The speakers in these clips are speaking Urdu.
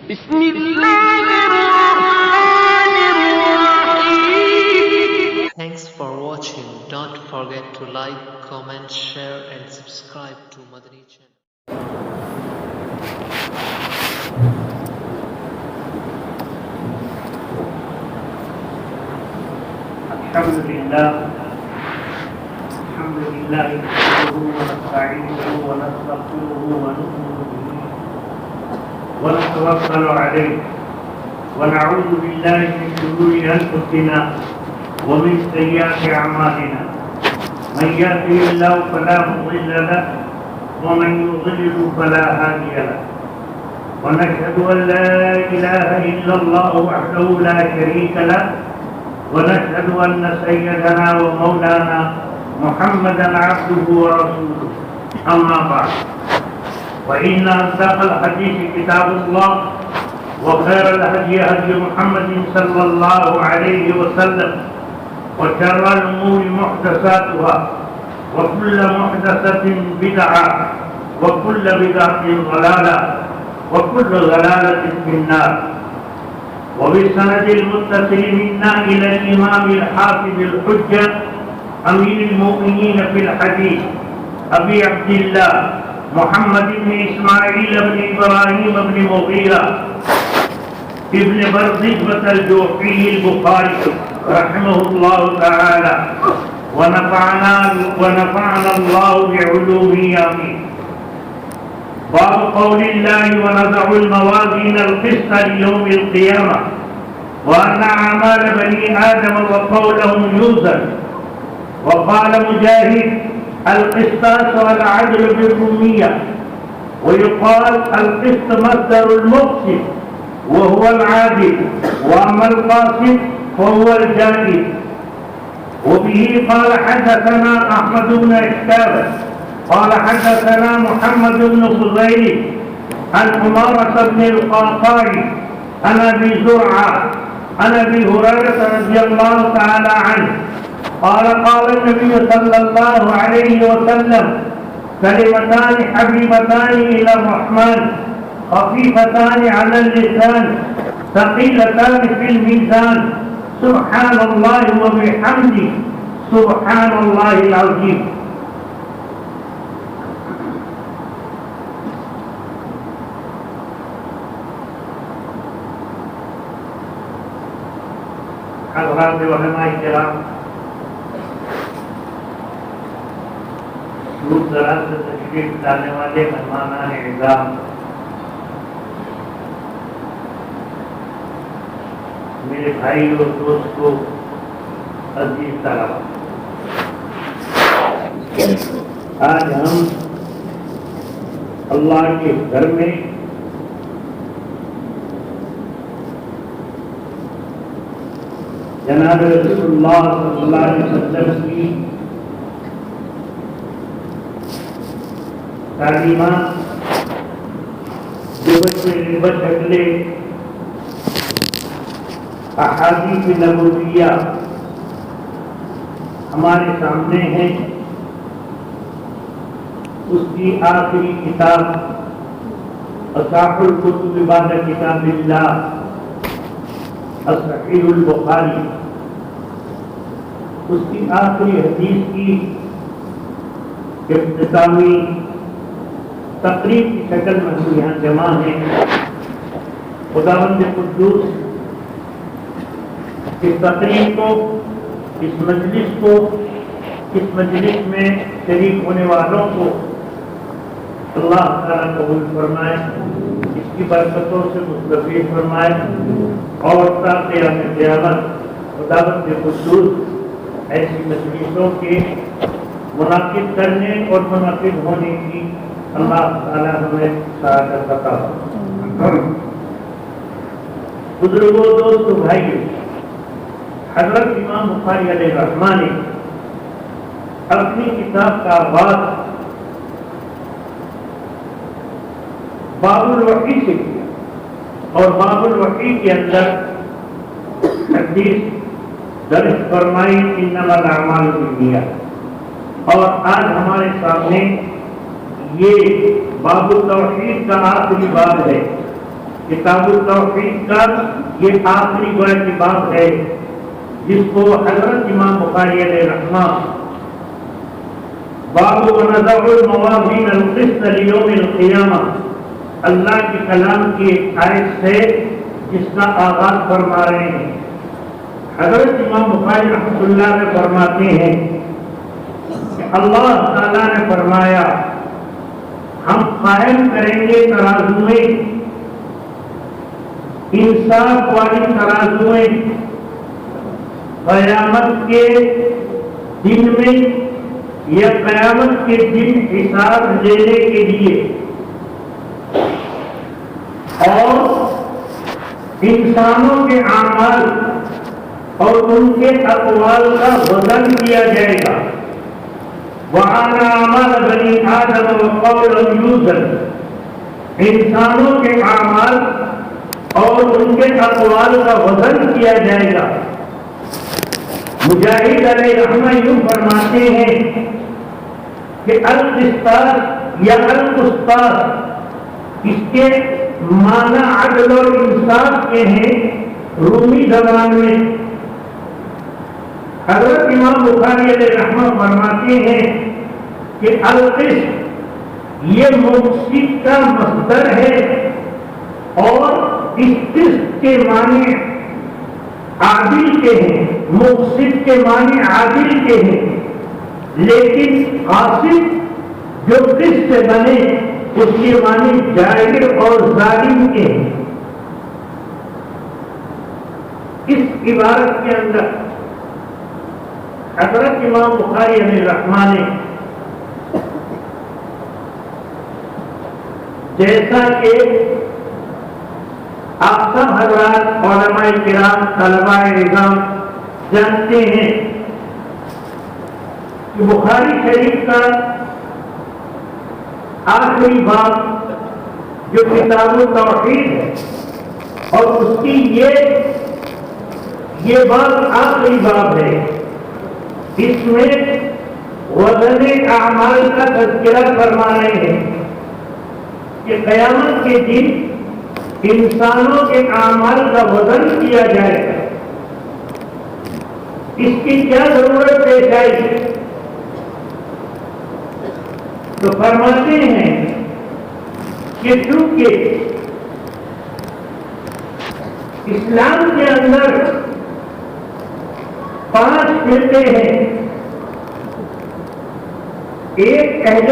بسم الله الرحمن الرحيم. Thanks for watching. Don't forget to like, comment, share and subscribe to Madani channel. الحمد لله نحمده ونستعينه ونستغفره ونؤمن به ونتوكل عليه ونعوذ بالله من شرور انفسنا ومن سيئات اعمالنا من يهده الله فلا مضل له ومن يضلل فلا هادي له ونشهد ان لا اله الا الله وحده لا شريك له ونشهد أن سيدنا ومولانا محمدا عبده ورسوله أما بعد وإن أصدق الحديث كتاب الله وخير الهدي هدي محمد صلى الله عليه وسلم وشر الأمور محدثاتها وكل محدثة بدعة وكل بدعة ضلالة وكل ضلالة في النار. وبالسند المتصل منا إلى الإمام الحافظ الحجة أمير المؤمنين في الحديث أبي عبد الله محمد بن إسماعيل بن إبراهيم بن مغيرة ابن برزبة الجوفي البخاري رحمه الله تعالى ونفعنا الله بعلومه آمين. باب قول الله ونضع الموازين القسط ليوم القيامة وأن أعمال بني آدم وقولهم يوزن. وقال مجاهد القسطاس والعدل بالرومية ويقال القسط مصدر المقسط وهو العادل وأما القاسط فهو الجائز. وبه قال حدثنا أحمد بن إسحاق قال حدثنا محمد بن فضيل عن عمارة بن القعقاع عن أبي زرعة عن أبي هريرة رضي الله تعالى عنه قال قال النبي صلى الله عليه وسلم كلمتان حبيبتان إلى الرحمن خفيفتان على اللسان ثقيلتان في الميزان سبحان الله وبحمده سبحان الله العظيم. حضرات علماء کرام، دور دراز سے تشریف لانے والے مہمانان اعزام، میرے بھائی اور دوستوں، عزیز طلباء، آج ہم اللہ کے گھر میں جناب رسول اللہ صلی اللہ علیہ وسلم کی تعلیمات بشکلے احادیث نبویہ ہمارے سامنے ہیں. اس کی آخری کتاب اصح الکتب بعد کتاب اللہ صحیح البخاری، اس کی آخری حدیث کی اختتامی تقریب کی شکل میں ہم یہاں جمع ہیں. خداوند قدوس اس تقریب کو، اس مجلس کو، اس مجلس میں شریک ہونے والوں کو اللہ تعالیٰ قبول فرمائے، اس کی برکتوں سے مستفید فرمائے اور تا قیام قیامت خداوند قدوس ایسی مجلسوں کے منعقد کرنے اور منعقد ہونے کی اللہ تعالیٰ ہمیں سعادت عطا فرمائے. بزرگوں، دوستوں، بھائیوں، حضرت امام بخاری علیہ الرحمہ نے اپنی کتاب کا آغاز باب الوحی سے کیا اور باب الوحی کے اندر حدیث درج فرمائی انما الاعمال بالنیات. اور آج ہمارے سامنے یہ باب التوحید کا آخری باب ہے. کتاب التوحید کا یہ آخری گویا کی بات ہے جس کو حضرت امام بخاری علیہ رحمہ باب ونضع الموازین القسط لیوم القیامہ اللہ کے کلام کی ایک آیت سے جس کا آغاز فرما رہے ہیں۔ حضرت امام بخاری رحمۃ اللہ نے فرماتے ہیں کہ اللہ تعالیٰ نے فرمایا ہم قائم کریں گے ترازو میں، انصاف والی ترازو میں، قیامت کے دن میں یا قیامت کے دن حساب لینے کے لیے، اور انسانوں کے اعمال اور ان کے اقوال کا وزن کیا جائے گا۔ وَأَنَا عَمَلَ بَنِي آدَمَ وَقَوْلًا يُوزَنُ، انسانوں کے اعمال اور ان کے اقوال کا وزن کیا جائے گا۔ مجاہد علیہ رحمہ یوں فرماتے ہیں کہ القسطاس یا القسطاس اس کے معنی عدل اور انصاف کے ہیں رومی زبان میں۔ حضرت امام بخاری علیہ رحمہ فرماتے ہیں کہ القسط یہ مقسط کا مصدر ہے اور اس قسط کے معنی عادل کے ہیں، مقسط کے معنی عادل کے ہیں، لیکن قاسط جو قسط سے بنے اس کے معنی جائر اور ظالم کے ہیں۔ اس عبارت کے اندر حضرت امام بخاری علیہ رحمہ نے جیسا کہ آپ سب حضرات علماء کرام طلباء نظام جانتے ہیں کہ بخاری شریف کا آخری باب جو کتاب التوحید ہے اور اس کی یہ باب آخری باب ہے، اس میں وزن اعمال کا تذکرہ فرما رہے ہیں کہ قیامت کے دن انسانوں کے اعمال کا وزن کیا جائے گا۔ اس کی کیا ضرورت پیش آئی؟ تو فرماتے ہیں کہ چونکہ اسلام کے اندر 5 فرقے ہیں، ایک اہل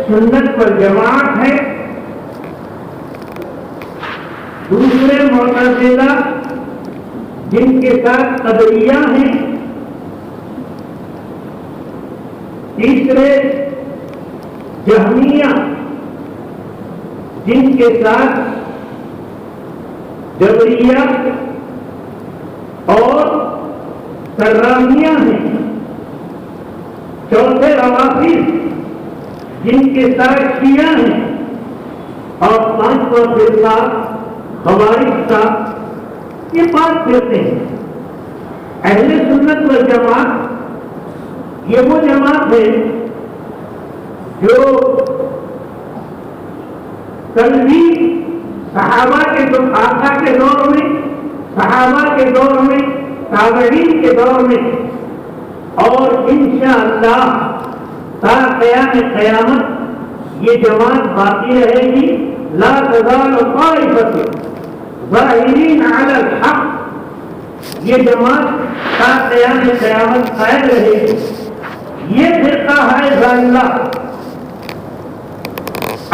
سنت والجماعت ہے، دوسرے معتزلہ جن کے ساتھ قدریہ ہیں، تیسرے جہمیہ جن کے ساتھ جبریہ اور کرامیہ ہیں، چوتھے روافض جن کے ساتھ شیعہ ہیں، اور 5واں فرقہ خوارج کا۔ یہ 5 فرقے ہیں۔ اہل سنت والجماعت یہ وہ جماعت ہے جو کل بھی صحابہ کے آقا کے دور میں، صحابہ کے دور میں، تابعین کے دور میں، اور انشاءاللہ تا قیام قیامت یہ جماعت باقی رہے گی۔ لا تزال طائفة ظاہرین علی الحق، یہ جماعت تا قیام قیامت قائم رہے گی۔ یہ فرقہ ہے ضالہ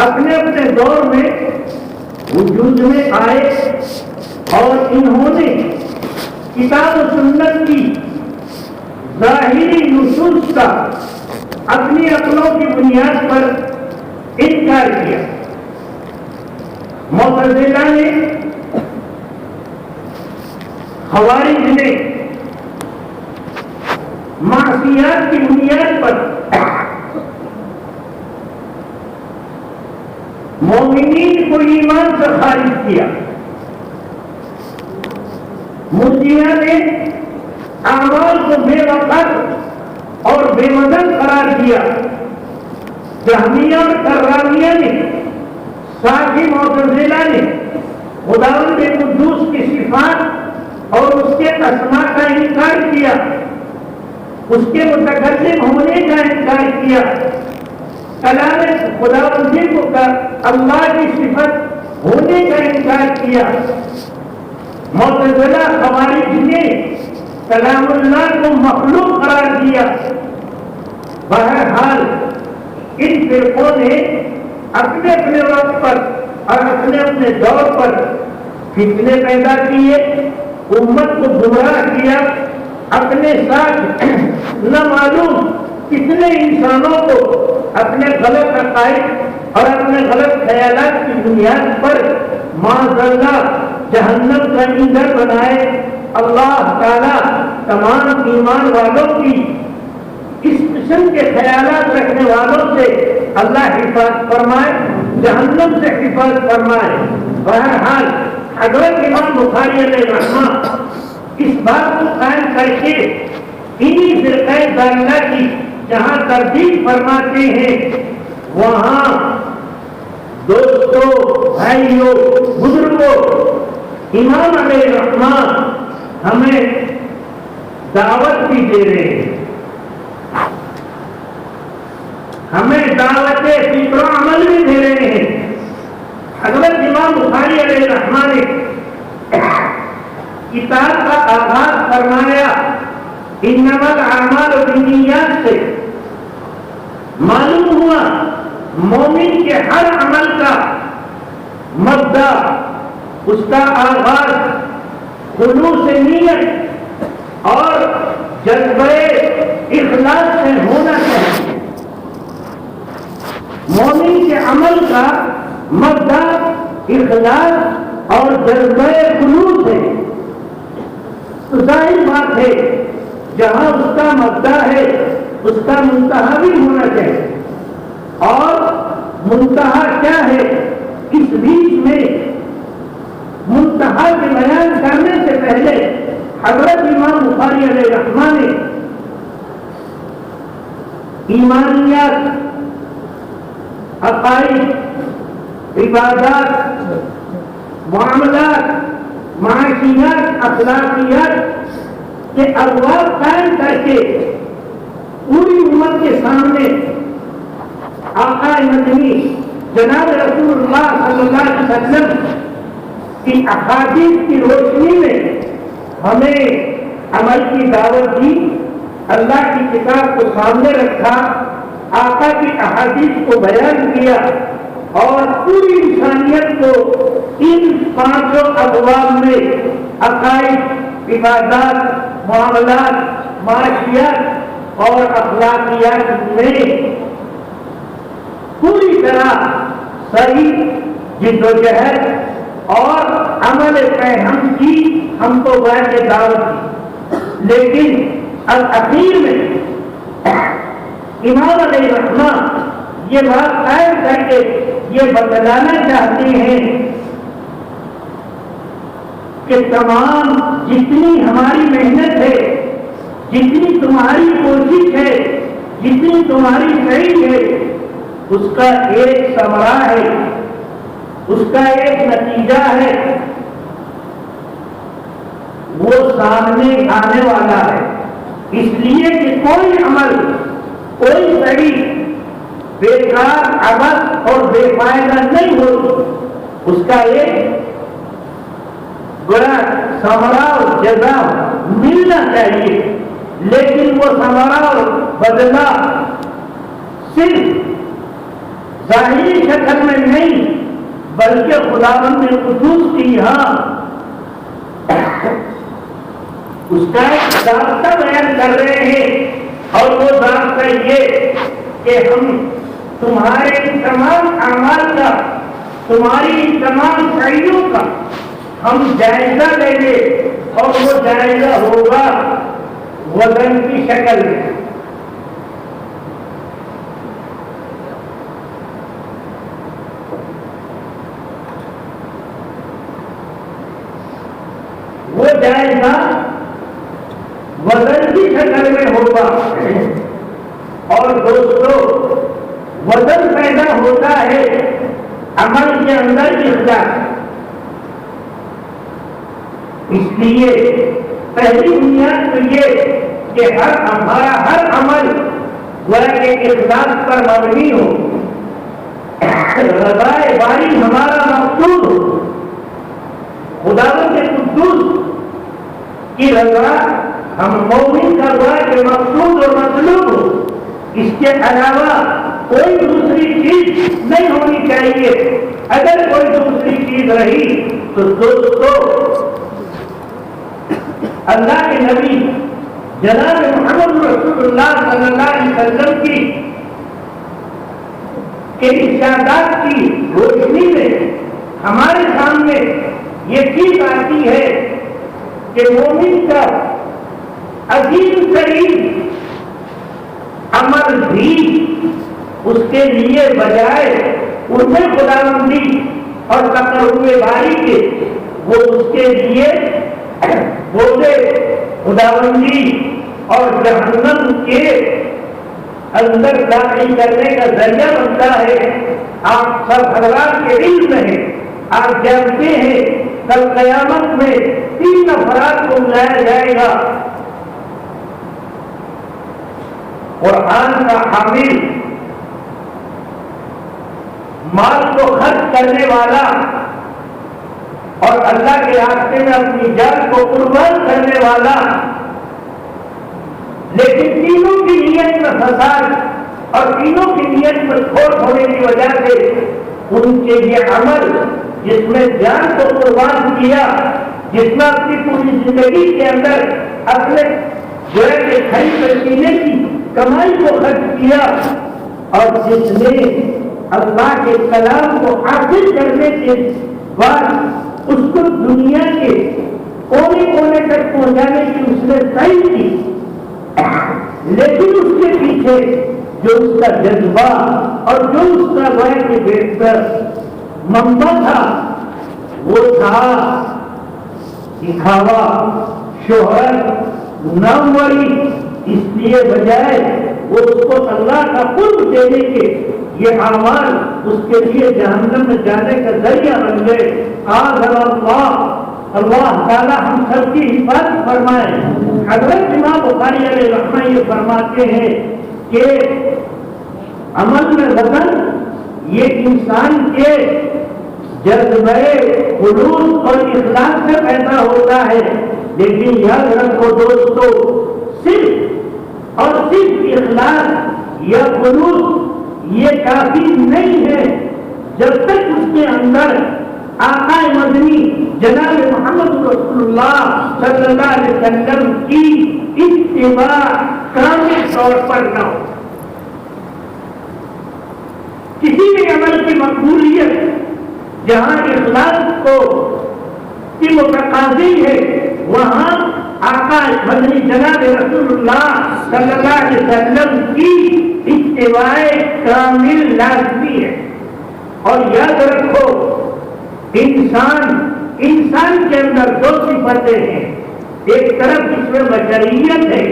اپنے اپنے دور میں وجود میں آئے اور انہوں نے کتاب و سنت کی ظاہری نصوص کا اپنی عقلوں کی بنیاد پر انکار کیا۔ معتزلہ نے، خوارج نے معصیات کی بنیاد پر مومنین کو ایمان سے خارج کیا۔ مرجئہ نے اعمال کو بے وقت اور بے وزن قرار دیا۔ جہمیہ اور کرامیہ نے، ساتھ ہی معتزلہ نے خداوند قدوس کی صفات اور اس کے اسماء کا انکار کیا، اس کے متکلم ہونے کا انکار کیا، کلام خداوند کو اللہ کی صفت ہونے کا انکار کیا۔ معتزلہ خوارج نے کلام اللہ کو مخلوق قرار دیا۔ بہرحال ان فرقوں نے اپنے اپنے وقت پر اور اپنے اپنے دور پر فتنے پیدا کیے، امت کو گمراہ کیا، اپنے ساتھ نہ معلوم کتنے انسانوں کو اپنے غلط عقائد اور اپنے غلط خیالات کی بنیاد پر معاذ اللہ جہنم کا ایندھن بنائے۔ اللہ تعالیٰ تمام ایمان والوں کی اس قسم کے خیالات رکھنے والوں سے اللہ حفاظت فرمائے، جہنم سے حفاظت فرمائے۔ بہرحال حضرت امام بخاری علیہ رحمہ اس بات کو قائم کر کے انہی فرقہ ضالہ کی جہاں تردید فرماتے ہیں، وہاں دوستوں، بھائیوں، بزرگوں، امام علیہ رحمہ ہمیں دعوت بھی دے رہے ہیں، ہمیں دعوت فکر و عمل بھی دے رہے ہیں۔ حضرت امام بخاری علیہ رحمہ نے کتاب کا آغاز فرمایا انما الاعمال بالنیات سے۔ معلوم ہوا مومن کے ہر عمل کا مبدا، اس کا آغاز خلوص نیت اور جذبہ اخلاص سے ہونا چاہیے۔ مومن کے عمل کا مبدا اخلاص اور جذبہ خلوص ہے۔ تو ظاہر بات ہے جہاں اس کا مبدا ہے اس کا منتہا بھی ہونا چاہیے، اور منتہا کیا ہے؟ اس بیچ میں منتہا کے بیان کرنے سے پہلے حضرت امام بخاری علیہ رحمہ نے ایمانیات، عقائد، عبادات، معاملات، معاشیات، اخلاقیات کے ابواب قائم کر کے پوری امت کے سامنے آقا مدنی جناب رسول اللہ صلی اللہ علیہ وسلم کی احادیث کی روشنی میں ہمیں عمل کی دعوت دی، اللہ کی کتاب کو سامنے رکھا، آقا کی احادیث کو بیان کیا، اور پوری انسانیت کو ان پانچوں ابواب میں عقائد، عبادات، معاملات، معاشیات اور اخلاقیات میں پوری طرح صحیح جد و جہد اور عمل ہم کی ہم کو بیٹھ کے دعوت دی۔ لیکن اخیر میں امام علیہ رحمہ یہ بات قائم کر کے یہ بتلانا چاہتے ہیں کہ تمام جتنی ہماری محنت ہے، جتنی تمہاری کوشش ہے، جتنی تمہاری صحیح ہے، اس کا ایک ثمرہ ہے، اس کا ایک نتیجہ ہے، وہ سامنے آنے والا ہے۔ اس لیے کہ کوئی عمل، کوئی صحیح بیکار عبث اور بے فائدہ نہیں ہوگی، اس کا ایک بڑا ثمرہ اور جزا ملنا چاہیے، لیکن وہ ثمرہ اور بدلہ صرف ظاہری شکل میں نہیں بلکہ خداوند قدوس کی یہاں اس کا ایک ضابطہ بیان کر رہے ہیں، اور وہ ضابطہ یہ کہ ہم تمہارے تمام اعمال کا، تمہاری تمام صحیحوں کا ہم جائزہ لیں گے، اور وہ جائزہ ہوگا وزن کی شکل میں۔ وہ جائزہ وزن کی شکل میں ہوگا، اور دوستو وزن پیدا ہوتا ہے عمل کے اندر اخلاص، اس لیے پہلی بنیاد تو یہ کہ ہمارا ہر عمل گویا کہ اخلاص پر مبنی ہو، رضائے باری ہمارا مقصود ہو، خداوند قدوس کی رضا ہم مومن کا گویا کہ مقصود اور مطلوب ہو، اس کے علاوہ کوئی دوسری چیز نہیں ہونی چاہیے۔ اگر کوئی دوسری چیز رہی تو دوستو اللہ کے نبی جناب محمد رسول اللہ صلی اللہ علیہ وسلم کے ارشادات کی روشنی میں ہمارے سامنے یہ چیز آتی ہے کہ مومن کا عظیم ترین عمل بھی اس کے لیے بجائے انہیں خداوندی اور تقرب باری کے وہ اس کے لیے بولے خداوندی اور جہنم کے اندر داخل کرنے کا ذریعہ بنتا ہے۔ آپ سب حضرات کے علم ہے، آپ جانتے ہیں کل قیامت میں 3 افراد کو بلایا جائے گا، قرآن کا حامل، مال کو خرچ کرنے والا اور اللہ کے راستے میں اپنی جان کو قربان کرنے والا، لیکن تینوں کی نیت میں فساد اور تینوں کی نیت میں کھوٹ ہونے کی وجہ سے ان کے یہ عمل جس میں جان کو قربان کیا، جس میں اپنی پوری زندگی کے اندر اپنے گویا کے کھانے پینے کی کمائی کو خرچ کیا، اور جس نے اللہ کے کلام کو حاصل کرنے کے بعد اس کو دنیا کے کونے کونے تک پہنچانے کی اس نے صحیح کی، لیکن اس کے پیچھے جو اس کا جذبہ اور جو اس کا گویا کے بہتر منبع تھا وہ تھا دکھاوا، شہرت، ناموری۔ اس لیے بجائے وہ اس کو اللہ کا قرب دینے کے یہ اعمال اس کے لیے جہنم میں جانے کا ذریعہ بن گئے۔ اللہ تعالیٰ ہم سب کی حفاظت فرمائے۔ حضرت امام بخاری علیہ رحمہ یہ فرماتے ہیں کہ عمل میں وزن یہ انسان کے جذبہ خلوص اور اخلاص سے پیدا ہوتا ہے، لیکن یاد رکھو دوستو، صرف اور صرف اخلاص یا خلوص یہ کافی نہیں ہے جب تک اس کے اندر آقا مدنی جناب محمد رسول اللہ صلی اللہ علیہ وسلم کی اتباع کامل طور پر نہ ہو۔ کسی بھی عمل کی مقبولیت جہاں اخلاص کو کی متقاضی ہے وہاں آقا مدنی جناب رسول اللہ صلی اللہ علیہ وسلم کی اتباع کامل لازمی ہے۔ اور یاد رکھو انسان کے اندر 2 صفتیں ہیں، ایک طرف اس میں بشریت ہے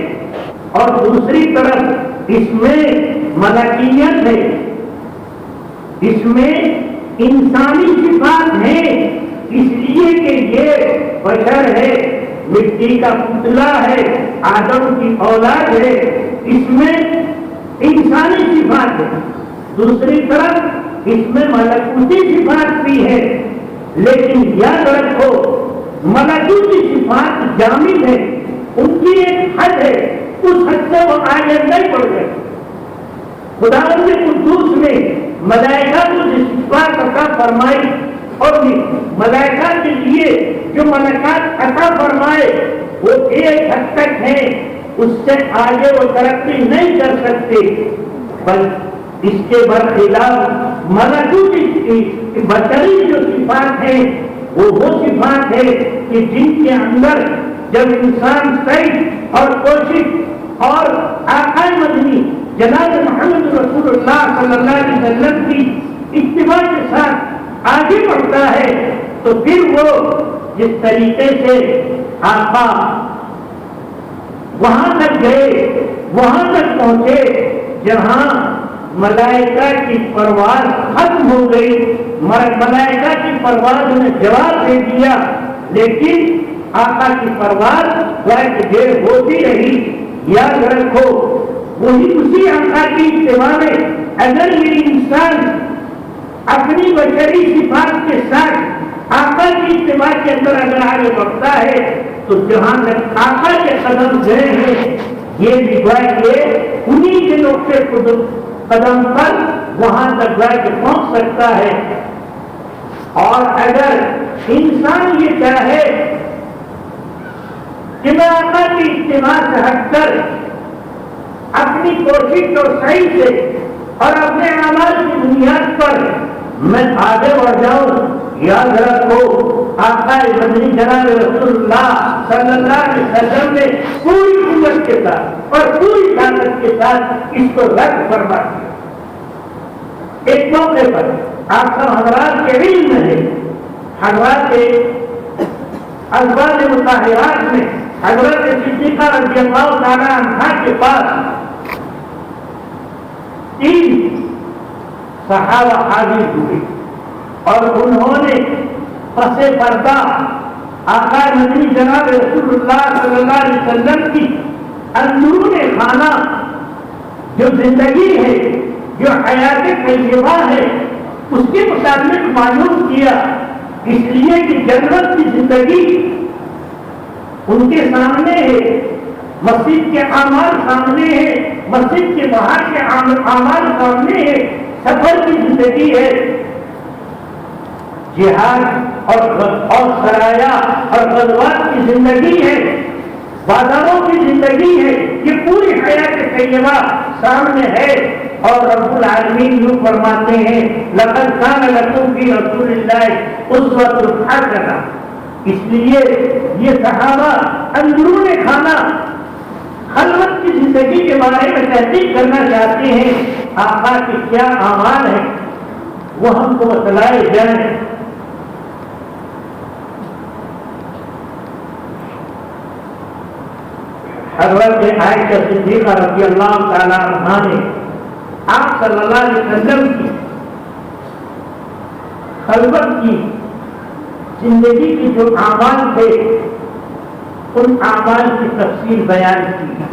اور دوسری طرف اس میں ملکیت ہے، اس میں انسانی صفات ہیں، اس لیے کہ یہ بشر ہے، مٹی کا پتلا ہے، آدم کی اولاد ہے، اس میں انسانی صفات ہے، دوسری طرف اس میں ملکوتی صفات بھی ہے، لیکن یاد رکھو ملکوتی صفات جامد ہے، ان کی ایک حد ہے، اس حد سے وہ آگے نہیں بڑھ گئے۔ خداوند قدوس نے ملائکہ کو جو صفات عطا فرمائی اور ملائکہ کے لیے جو ملکات عطا فرمائے وہ ایک حد تک ہیں، اس سے آگے وہ ترقی نہیں کر سکتے، بلکہ اس کے برخلاف ملکوتی بشری جو صفات ہیں وہ صفات ہے کہ جن کے اندر جب انسان صحیح اور کوشش اور آقا مدنی جناب محمد رسول اللہ صلی اللہ علیہ وسلم کی اتباع کے ساتھ آگے بڑھتا ہے تو پھر وہ جس طریقے سے آقا وہاں تک گئے، وہاں تک پہنچے جہاں ملائکہ کی پرواز ختم ہو گئی، ملائکہ کی پرواز نے جواب دے دیا، لیکن آقا کی پرواز غیر دیر ہوتی رہی. یاد رکھو وہی اسی آقا کی اتباع میں اگر یہ انسان اپنی بشری صفات کے ساتھ آقا کی اتباع کے اندر اگر آگے بڑھتا ہے تو جہاں تک آقا کے قدم گئے ہیں یہ بھی گویا انہی کے نقطے قدم پر وہاں تک جا کے پہنچ سکتا ہے. اور اگر انسان یہ چاہے کہ میں آقا کی اتباع سے ہٹ کر اپنی کوشش اور صحیح سے اور اپنے اعمال کی بنیاد پر میں آگے بڑھ جاؤں، یاد رکھو آقا مدنی جناب رسول اللہ صلی اللہ علیہ وسلم نے پوری قوت کے ساتھ اور پوری طاقت کے ساتھ اس کو رد فرما دیا. ایک موقع پر آپ سب حضرات کے علم میں ہے، حضرات کے ازواج مطہرات میں حضرت صدیقہ رضی اللہ تعالی عنہا کے پاس 3 صحابہ حاضر ہوئے اور انہوں نے پس پردہ آقا مدنی جناب رسول اللہ صلی اللہ علیہ وسلم کی اندرون خانہ جو زندگی ہے، جو حیات طیبہ ہے، اس کے مطابق معلوم کیا، اس لیے کہ جنت کی زندگی ان کے سامنے ہے، مسجد کے اعمال سامنے ہے، مسجد کے باہر کے اعمال سامنے ہے، سفر کی زندگی ہے، جہاد اور سرایا اور غزوات کی زندگی ہے، بازاروں کی زندگی ہے، یہ پوری حیات طیبہ سامنے ہے. اور رب العالمین یوں فرماتے ہیں لقد کان لکم فی رسول اللہ اسوۃ حسنہ. اس لیے یہ صحابہ اندرون خانہ خلوت کی زندگی کے بارے میں تحقیق کرنا چاہتے ہیں، آقا کے کیا اعمال ہیں وہ ہم کو بتلائے جائیں. حضرت عائشہ صدیقہ رضی اللہ تعالی عنہا نے آپ صلی اللہ علیہ وسلم کی خلوت کی زندگی کے جو اعمال تھے ان اعمال کی تفصیل بیان کی.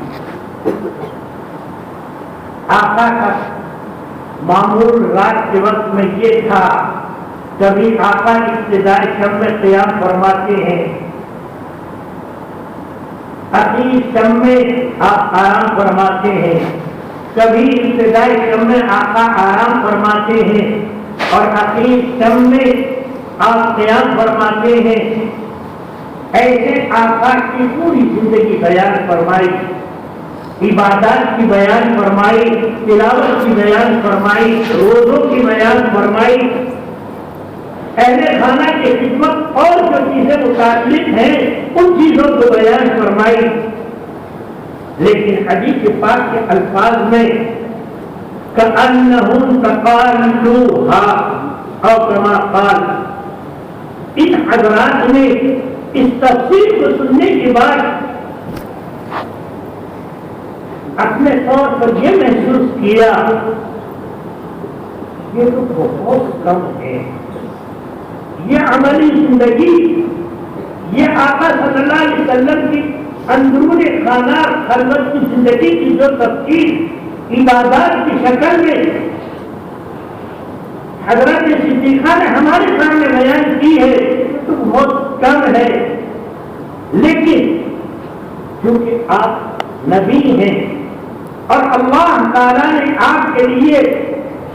آقا کا معمول رات کے وقت میں یہ تھا، کبھی آقا ابتدائی شب میں قیام فرماتے ہیں، اخیر شب میں آپ آرام فرماتے ہیں، کبھی ابتدائی شب میں آقا آرام فرماتے ہیں اور اخیر شب میں آپ قیام فرماتے ہیں. ایسے آقا کی پوری زندگی بیان فرمائی، عبادات کی بیان فرمائی، تلاوت کی بیان فرمائی، روزوں کی بیان فرمائی، اہل خانہ کی خدمت اور جو چیزیں متعلق ہیں ان چیزوں کو بیان فرمائی. لیکن حدیث پاک کے الفاظ میں کأنہم تقالوہا او کما قال، ان حضرات نے اس تفسیر کو سننے کے بعد اپنے طور پر یہ محسوس کیا یہ تو بہت کم ہے، یہ عملی زندگی، یہ آقا صلی اللہ علیہ وسلم کی اندرون خانہ خلوت کی زندگی کی جو تفصیل عبادات کی شکل میں حضرت صدیقہ نے ہمارے سامنے بیان کی ہے تو بہت کم ہے. لیکن کیونکہ آپ نبی ہیں اور اللہ تعالیٰ نے آپ کے لیے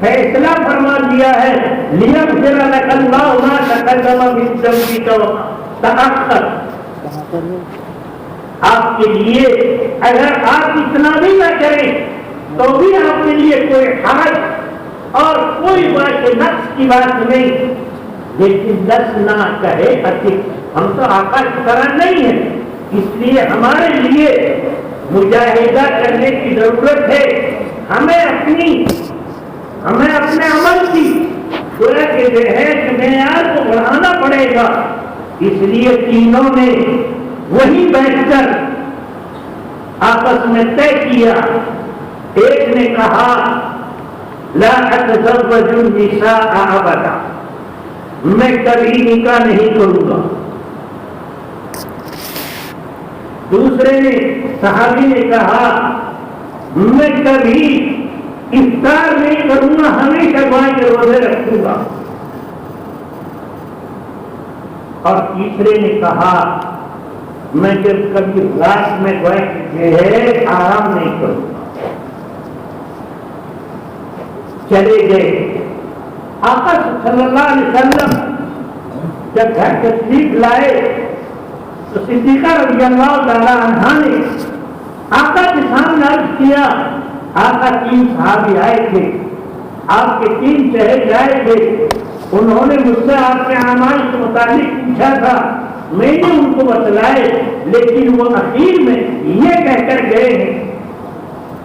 فیصلہ فرما دیا ہے لِيَغْفِرَ لَكَ اللَّهُ مَا تَقَدَّمَ مِن ذَنبِكَ وَمَا تَأَخَّرَ. آپ کے لیے اگر آپ اتنا بھی نہ کریں تو بھی آپ کے لیے کوئی حرج اور کوئی بات نقص کی بات نہیں. لیکن نقص نہ کہے ہم تو آقا کی طرح نہیں ہیں، اس لیے ہمارے لیے مجاہدہ کرنے کی ضرورت ہے. ہمیں اپنے عمل کی گویا کہ جہیز معیار کو بڑھانا پڑے گا. اس لیے تینوں نے وہی بیٹھ کر آپس میں طے کیا. ایک نے کہا لا اتزوج النساء ابدا، میں کبھی نکاح نہیں کروں گا. دوسرے نے صحابی نے کہا میں کبھی افطار نہیں کروں گا، ہمیشہ گویا کے روزے رکھوں گا۔ اور تیسرے نے کہا میں جب کبھی رات میں گویا کہ آرام نہیں کروں گا۔ چلے گئے۔ آقا صلی اللہ علیہ وسلم جب گھر تشریف لائے تو صدیقہ رضی اللہ تعالی عنہا نے آقا کے سامنے عرض کیا، آقا 3 صحابی آئے تھے، آپ کے 3 شہر آئے تھے، انہوں نے مجھ سے آپ کے اعمال کے متعلق پوچھا تھا، میں نے ان کو بتلائے، لیکن وہ اخیر میں یہ کہہ کر گئے ہیں،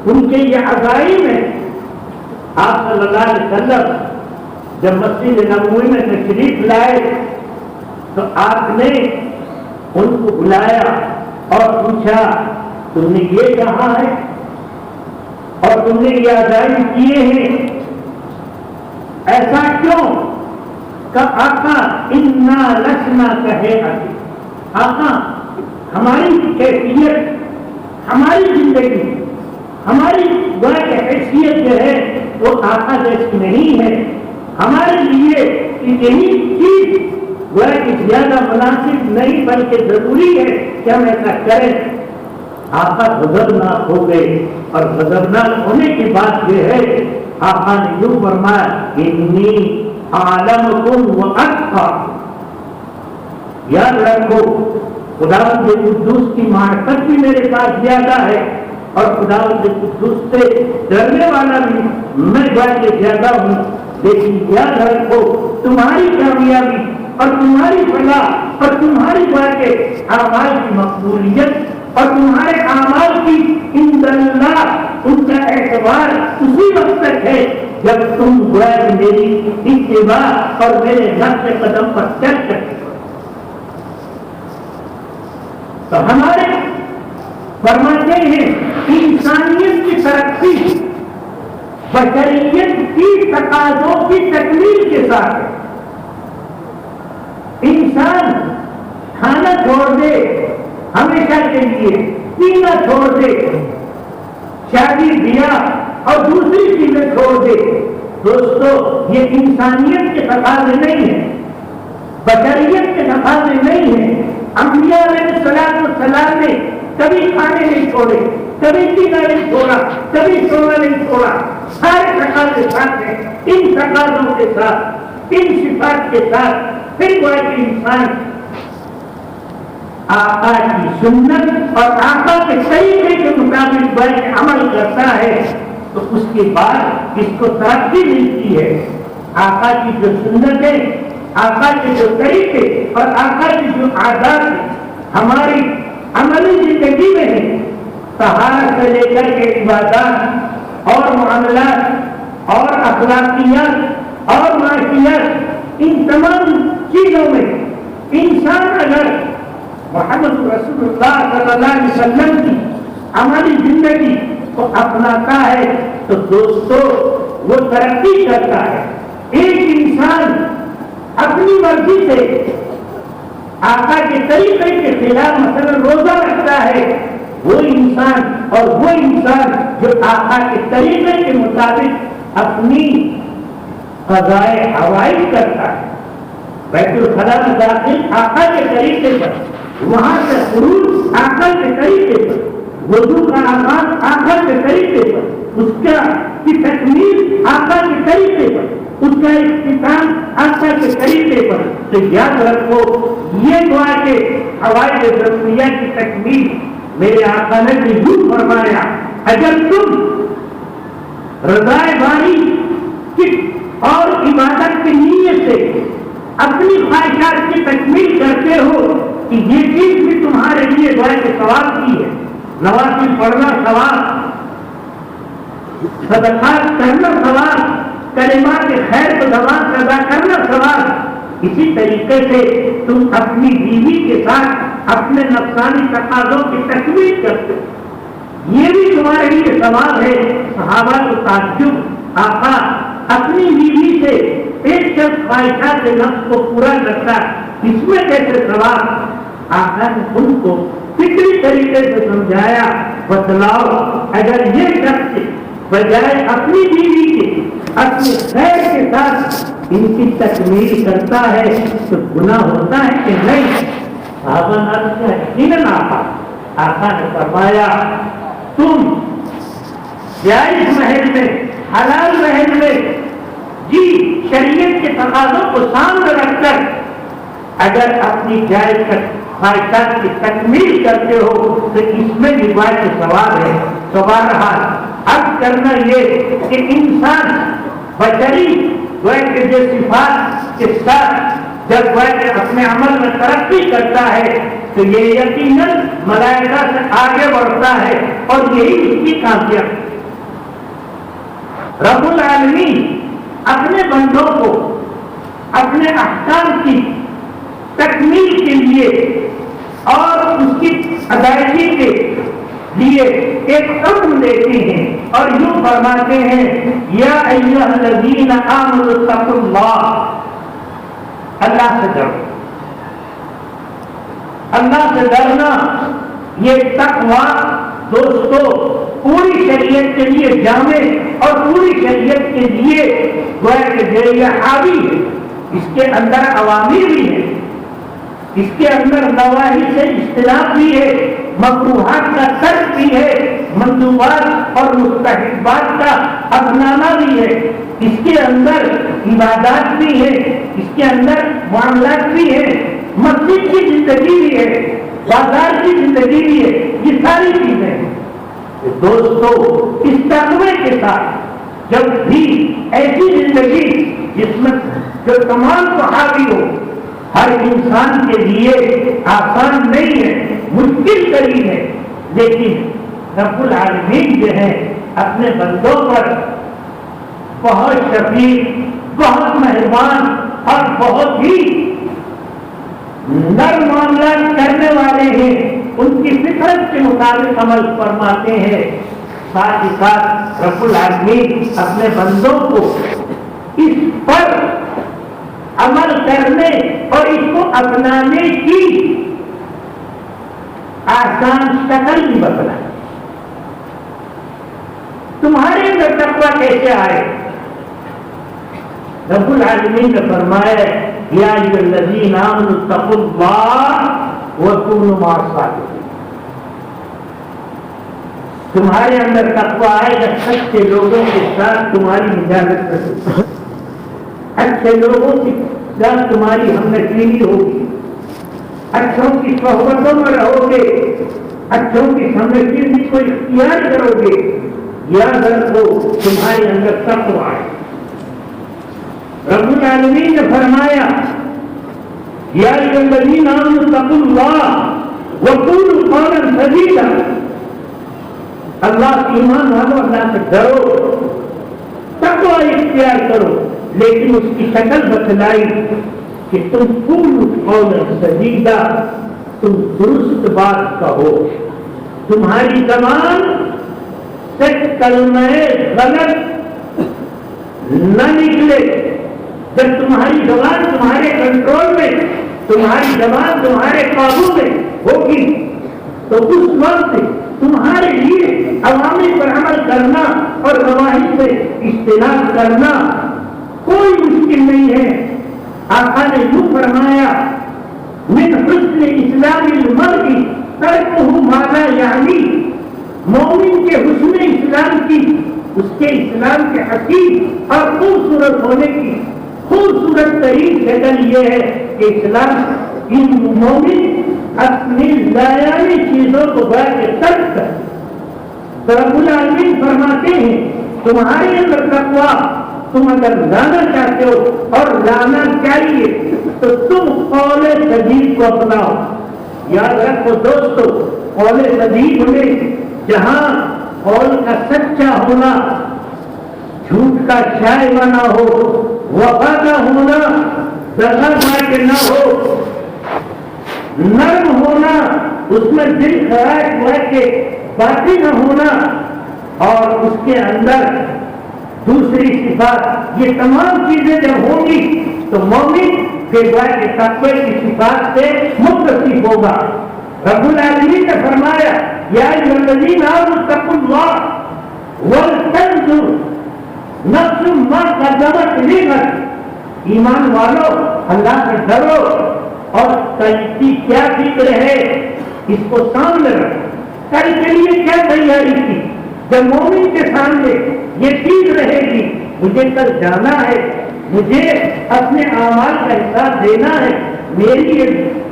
ان کے یہ عزائم ہے۔ آپ صلی اللہ علیہ وسلم جب مسجد نبوی میں تشریف لائے تو آپ نے ان کو بلایا اور پوچھا تم نے یہ کہا ہے اور تم نے یہ عزائم کیے ہیں، ایسا کیوں؟ کہ آقا انا لسنا کہے آقا ہماری کیفیت، ہماری زندگی، ہماری حیثیت جو ہے وہ آقا جیسی نہیں ہے، ہمارے لیے یہی چیز کہ زیادہ مناسب نہیں بلکہ ضروری ہے کہ ہم ایسا کریں۔ آقا غضبناک ہو گئے، اور غضبناک ہونے کی بات یہ ہے آقا نے یوں فرمایا انی اعلمکم واتقاکم، یاد رکھو خداوند قدوس کی معرفت بھی میرے پاس زیادہ ہے اور خداوند قدوس سے ڈرنے والا بھی میں زیادہ ہوں، لیکن یاد رکھو تمہاری کامیابی اور تمہاری فلاح اور تمہاری اعمال کی مقبولیت اور تمہارے اعمال کی عند اللہ ان کا اعتبار اسی وقت تک ہے جب تم میری اتباع اور میرے نقش قدم پر چل سکتے ہو۔ تو ہمارے فرماتے ہیں انسانیت کی ترقی بشریت کی تقاضوں کی تکمیل کے ساتھ ہے۔ انسان کھانا چھوڑ دے ہمیشہ کے لیے، پینا چھوڑ دے، شادی بیاہ اور دوسری چیزیں چھوڑ دے، دوستو یہ انسانیت کے تقاضے نہیں ہیں، بشریت کے تقاضے نہیں ہیں۔ انبیاء علیہ السلام نے کبھی کھانے نہیں چھوڑے، کبھی پینا نہیں چھوڑا، کبھی سونا نہیں چھوڑا، سارے تقاضے ساتھ ہیں۔ ان تقاضوں کے ساتھ، ان صفات کے ساتھ پھر کوئی انسان آقا کی سنت اور آقا کے طریقے کے مطابق عمل کرتا ہے تو اس کے بعد اس کو ترقی ملتی ہے۔ آقا کی جو سنتیں، آقا کے جو طریقے اور آقا کی جو عادات ہماری عملی زندگی میں ہیں، طہارت سے لے کر کے عبادات اور معاملات اور اخلاقیات اور معاشیات، ان تمام چیزوں میں انسان اگر محمد رسول اللہ صلی اللہ علیہ وسلم کی عملی زندگی کو اپناتا ہے تو دوستو وہ ترقی کرتا ہے۔ ایک انسان اپنی مرضی سے آقا کے طریقے کے خلاف مثلا روزہ رکھتا ہے، وہ انسان اور وہ انسان جو آقا کے طریقے کے مطابق اپنی قضائے حوائج کرتا ہے، بیت الخلا میں داخل آقا کے طریقے پر، وہاں سے خروج آقا کے طریقے پر، وضو کا آغاز آقا کے طریقے پر، اس کی تکمیل آقا کے طریقے پر، اس کا اختتام آقا کے طریقے پر۔ تو یاد رکھو یہ دعا کے حوائج ضروریہ کی تکمیل میرے آقا نے بھی یوں فرمایا، اگر تم رضائے باری کی اور عبادت کی نیت سے اپنی خواہشات کی تکمیل کرتے ہو کہ یہ چیز بھی تمہارے لیے دعا کے ثواب کی ہے، نوافل پڑھنا ثواب، صدقات کرنا ثواب، کلمات خیر کو زبان سے ادا کرنا ثواب، اسی طریقے سے تم اپنی بیوی کے ساتھ اپنے نفسانی تقاضوں کی تکمیل کرتے ہو، یہ بھی تمہارے لیے ثواب ہے۔ صحابہ کو تعجب، آقا اپنی بیوی سے ایک شخص خواہشات نفس کو پورا کرتا، اس میں کیسے ثواب؟ آقا نے ان کو فکری طریقے سے سمجھایا، بتلاؤ اگر یہ شخص بجائے اپنی بیوی کے اپنے خیر کے ساتھ ان کی تکمیل کرتا ہے تو گناہ ہوتا ہے کہ نہیں؟ صحابہ نے یقیناً آقا نے فرمایا تم جائز محل میں، حلال محل میں جی شریعت کے تقاضوں کو سامنے رکھ کر اگر اپنی جائز خواہشات کی تکمیل کرتے ہو تو اس میں بھی بات ثواب ہے۔ تو بہرحال اب کرنا یہ کہ انسان بشری کے جو صفات کے ساتھ جب وہ اپنے عمل میں ترقی کرتا ہے تو یہ یقیناً ملائکہ سے آگے بڑھتا ہے اور یہی اس کی کامیابی۔ رب العالمین اپنے بندوں کو اپنے احکام کی تکمیل کے لیے اور اس کی ادائیگی کے لیے ایک حکم دیتے ہیں اور یوں فرماتے ہیں یا ایھا الذین آمنوا اتقوا اللہ، اللہ سے ڈرو۔ اللہ سے ڈرنا یہ تقویٰ دوستو پوری شریعت کے لیے جامع اور پوری شریعت کے لیے ذریعہ حاوی ہے۔ اس کے اندر عوامر بھی ہے، اس کے اندر نواہی سے اجتناب بھی ہے، مکروہات کا ترک بھی ہے، مندوبات اور مستحبات کا اپنانا بھی ہے، اس کے اندر عبادات بھی ہے، اس کے اندر معاملات بھی ہے، مسجد کی زندگی بھی ہے، بازار کی زندگی بھی ہے، یہ ساری چیزیں ہیں۔ دوستو اس تقوی کے ساتھ جب بھی ایسی زندگی جس میں جو تمام کو حاوی ہو، ہر انسان کے لیے آسان نہیں ہے، مشکل ترین ہے، لیکن رب العالمین جو ہے اپنے بندوں پر بہت شفیق، بہت مہربان اور بہت ہی نرم معاملات کرنے والے ہیں، ان کی فطرت کے مطابق عمل فرماتے ہیں۔ ساتھ ہی ساتھ رب العالمین اپنے بندوں کو اس پر عمل کرنے اور اس کو اپنانے کی آسان شکل بھی بتلا۔ تمہارے اندر تقویٰ کیسے آئے؟ رب العالمین نے فرمایا یا ایھا الذین آمنوا اتقوا اللہ وکونوا مع الصادقین۔ تمہارے اندر تقویٰ آئے گا سچے لوگوں کے ساتھ تمہاری مجالس کرو، اچھے لوگوں کے ساتھ تمہاری ہمنشینی ہوگی، اچھوں کی صحبتوں میں رہو گے، اچھوں کی ہمنشینی کو اختیار کرو گے، یاد رکھو تمہارے اندر تقویٰ آئے۔ رب العالمین نے فرمایا یا ایھا الذین آمنوا اتقوا اللہ وقولوا قولا سدیدا، اللہ کی ایمان والو اللہ سے ڈرو، تقویٰ اختیار کرو، لیکن اس کی شکل بتلائی کہ تم قولوا قولا سدیدا، تم درست بات کہو، تمہاری زبان سے کلمہ غلط نہ نکلے۔ جب تمہاری زبان تمہارے کنٹرول میں، تمہاری زبان تمہارے قابو میں ہوگی تو اس وقت تمہارے لیے عوامر پر عمل کرنا اور نواہی سے اجتناب کرنا کوئی مشکل نہیں ہے۔ آقا نے یوں فرمایا من حسن اسلام المرء ترکہ ما لا یعنی، مومن کے حسن اسلام کی، اس کے اسلام کے حقیق اور خوبصورت ہونے کی خوبصورت ترین شکل یہ ہے کہ اسلام ان مومن اپنی لایانی چیزوں کو بیٹھ کے ترک کر۔ تو رب العالمین فرماتے ہیں تمہارے اندر تقویٰ تم اگر لانا چاہتے ہو اور لانا چاہیے تو تم قول سدید کو اپناؤ۔ یاد رکھو دوستو، قول سدید میں جہاں قول کا سچا ہونا، جھوٹ کا شائبہ نہ ہو، وفا کا ہونا، دغا بازی نہ ہو، نرم ہونا، اس میں دل خراش ہوا کہ باقی نہ ہونا، اور اس کے اندر دوسری صفات، یہ تمام چیزیں جب ہوں گی تو مومن پھر کے تقوی کی صفات سے متصف ہوگا۔ رب العالمین نے فرمایا یا ایھا الذین آمنوا اتقوا اللہ ولتنظر نفس ما قدمت لغد، ایمان والو اللہ سے ڈرو اور کل کی کیا فکر ہے اس کو سامنے رکھو، کل کے لیے کیا تیاری کی۔ جب مومن کے سامنے یہ چیز رہے گی مجھے کل جانا ہے، مجھے اپنے اعمال کا حساب دینا ہے، میری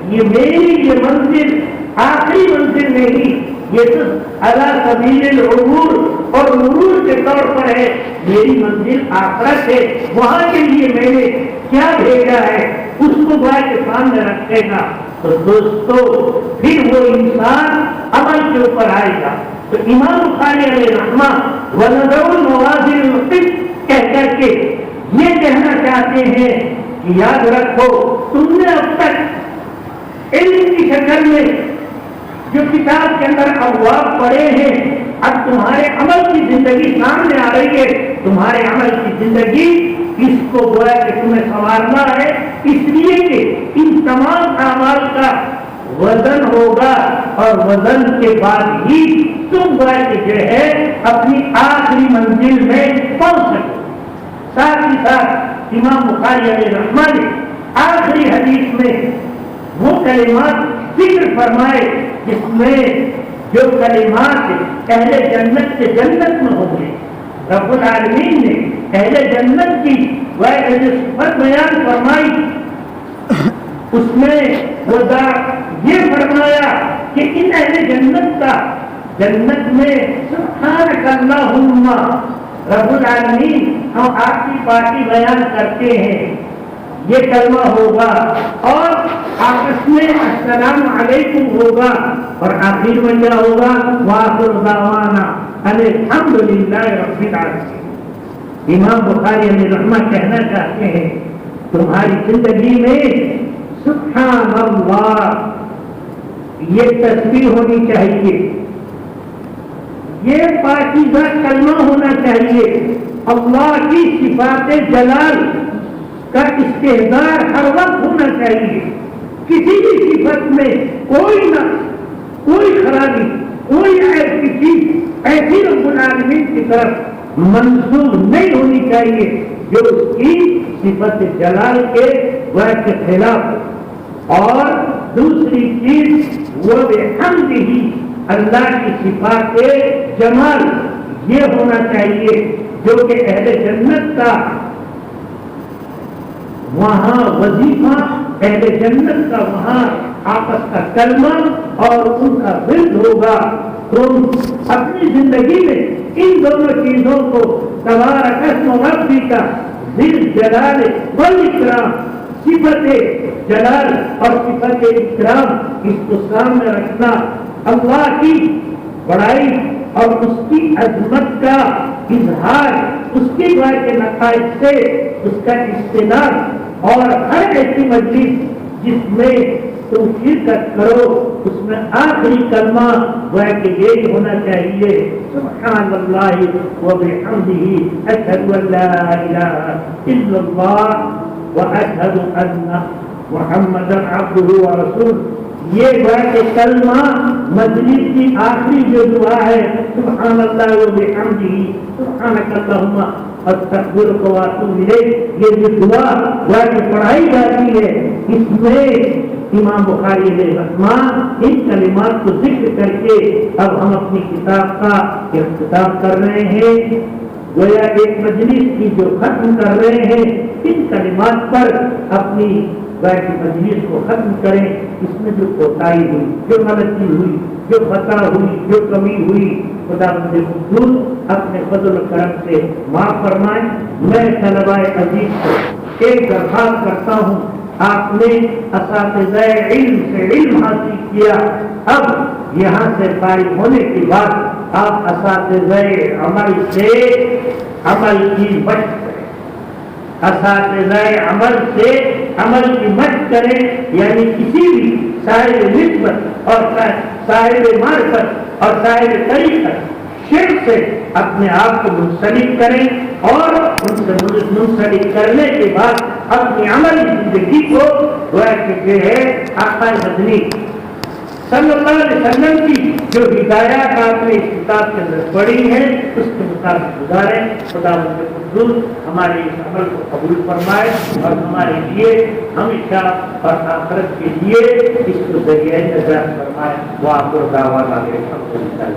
یہ منزل آخری منزل نہیں، یہ تو علی سبیل العبور اور عبور کے طور پر ہے، میری منزل آخرت ہے، وہاں کے لیے میں نے کیا بھیجا ہے اس کو بھائی کے سامنے رکھے گا۔ تو دوستو پھر وہ انسان عمل کے اوپر آئے گا۔ تو امام بخاری علیہ رحمہ وَنَذَرُ الْمَوَازِنَ الْقِسْطَ کہہ کر کے یہ کہنا چاہتے ہیں کہ یاد رکھو تم نے اب تک علم کی شکل میں جو کتاب کے اندر ابواب پڑھے ہیں، اب تمہارے عمل کی زندگی سامنے آ رہی ہے، تمہارے عمل کی زندگی اس کو گویا کہ تمہیں سنوارنا ہے، اس لیے کہ ان تمام اعمال کا وزن ہوگا اور وزن کے بعد ہی تم گویا کہ جو ہے اپنی آخری منزل میں پہنچ سکو۔ ساتھ ہی ساتھ امام بخاری علیہ رحمہ نے آخری حدیث میں وہ کلمات ذکر فرمائے جس میں جو کلمات اہل جنت سے جنت میں ہوں گے، رب العالمین نے اہل جنت کی وہ صفت بیان فرمائی، اس میں وہ یہ فرمایا کہ ان اہل جنت کا جنت میں سبحانک اللہم، رب العالمین ہم آپ کی پارٹی بیان کرتے ہیں، یہ کلمہ ہوگا اور آپس میں السلام علیکم ہوگا، اور آخر میں کیا ہوگا وآخر دعوانا ان الحمد للہ رب العالمین۔ امام بخاری علیہ رحمہ کہنا چاہتے ہیں تمہاری زندگی میں سبحان اللہ یہ تسبیح ہونی چاہیے، یہ پاکیزہ کلمہ ہونا چاہیے، اللہ کی صفات جلال کا استحضار ہر وقت ہونا چاہیے، کسی بھی صفت میں کوئی نقص، کوئی خرابی، کوئی عیب کی چیز ایسی رب العالمین کی طرف منسوب نہیں ہونی چاہیے جو اس کی صفت جلال کے وقت کے خلاف۔ اور دوسری چیز وہ بحمد ہی اللہ کی صفات جمال یہ ہونا چاہیے جو کہ اہل جنت کا وہاں وظیفہ، اہل جنت کا وہاں آپس کا کلمہ اور ان کا ورد ہوگا۔ تم اپنی زندگی میں ان دونوں چیزوں کو تبارک اسم ربک ذی الجلال والاکرام، صفت جلال اور صفت اکرام، اس کو سامنے رکھنا، اللہ کی بڑائی اور اس کی عظمت کا اظہار، اس کی بڑائی کے نتائج سے اس کا اجتناب، اور ہر ایسی مجلس جس میں تم شرکت کرو اس میں آخری کلمہ وہ کہ یہ ہونا چاہیے سبحان اللہ وبحمدہ اشہد ان لا الہ الا اللہ واشہد ان محمدا عبدہ ورسولہ۔ یہ بات کلمہ مجلس کی آخری جو دعا ہے سبحان اللہ وبحمدہ سبحانک اللہم استغفرک واتوب الیک، یہ جو دعا وہ پڑھائی جاتی ہے، اس میں امام بخاری علیہ رحمہ ان کلمات کو ذکر کر کے اب ہم اپنی کتاب کا اختتام کر رہے ہیں، گویا ایک مجلس کی جو ختم کر رہے ہیں، ان کلمات پر اپنی مجلس کو ختم کریں۔ اس میں جو کوتاہی ہوئی، جو غلطی ہوئی، جو خطا ہوئی، جو کمی ہوئی، خدا مجھے حضور اپنے فضل و کرم سے معاف فرمائیں۔ میں طلباء عزیز کو ایک درخواست کرتا ہوں، آپ نے اساتذہ علم سے علم حاصل کیا، اب یہاں سے فارغ ہونے کے بعد آپ اساتذہ عمل سے عمل کی مشق کریں، اساتذہ عمل سے عمل کی مشق کریں، یعنی کسی بھی صاحب نسبت اور صاحب معرفت اور صاحب طریقت شرک سے اپنے آپ کو منسلک کریں، اور ان سے منسلک کرنے کے بعد اپنی عملی زندگی کو جو ہے آقا مدنی صلی اللہ علیہ وسلم کی جو ہدایات آپ نے اس کتاب کے اندر پڑھی ہیں اس کے مطابق گزاریں. خدا مجھے قدوس ہمارے اس عمل کو قبول فرمائے اور ہمارے لیے ہمیشہ اور آخرت کے لیے اس کو ذریعہ نجات فرمائے. وآخر دعوانا الحمدللہ.